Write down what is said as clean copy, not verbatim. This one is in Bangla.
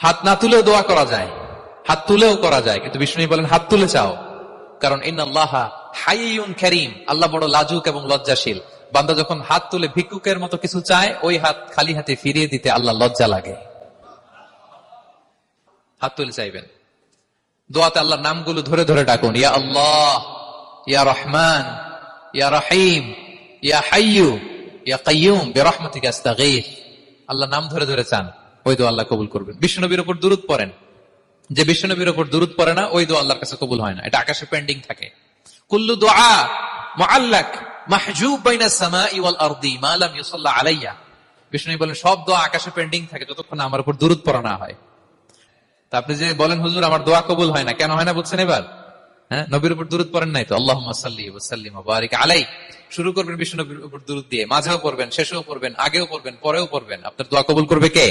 হাত না তুলেও দোয়া করা যায়, হাত তুলেও করা যায়, কিন্তু বিষ্ণু বলেন হাত তুলে চাও, কারণ ইন্নাল্লাহা হাইয়ুন কারীম, আল্লাহ বড় লাজুক এবং লজ্জাশীল। বান্দা যখন হাত তুলে ভিক্ষুকের মতো কিছু চায়, ওই হাত খালি হাতে ফিরিয়ে দিতে আল্লাহ লজ্জা লাগে। হাত তুলে চাইবেন। দোয়াতে আল্লাহর নামগুলো ধরে ধরে ডাকুন, ইয়া আল্লাহ, ইয়া রহমান, ইয়া রহিম, ইয়া হাইয়ু, ইয়া কাইয়ুম বিরহমাতিকা আস্তাগীথ। আল্লাহ নাম ধরে ধরে চান, ওই দোয়া আল্লাহ কবুল করবেন। বিশ্বনবীর উপর দুরূদ পড়েন, যে বিশ্বনবীর উপর দুরূদ পড়ে না, ওই দোয়া আল্লাহর কাছে কবুল হয় না, এটা আকাশে পেন্ডিং থাকে। কুল্লু দুআ মুআল্লাক মাহজুব বাইনাস সামাই ওয়াল আরদি মা লাম ইউসাল্লা আলাইয়া। বিষ্ণু বলেন সব দোয়া আকাশে পেন্ডিং থাকে যতক্ষণ আমার উপর দুরূদ পড়া না হয়। তা আপনি যে বলেন হুজুর আমার দোয়া কবুল হয় না, কেন হয় না বুঝছেন এবার? হ্যাঁ, নবীর উপর দুরূদ পড়েন নাই তো। আল্লাহুম্মা সাল্লি ওয়া সাল্লিম ওয়া বারিক আলাইহি। শুরু করবেন বিষ্ণু নবীর উপর দুরূদ দিয়ে, মাঝেও পড়বেন, শেষেও পড়বেন, আগেও পড়বেন, পরেও পড়বেন। আপনার দোয়া কবুল করবে কে?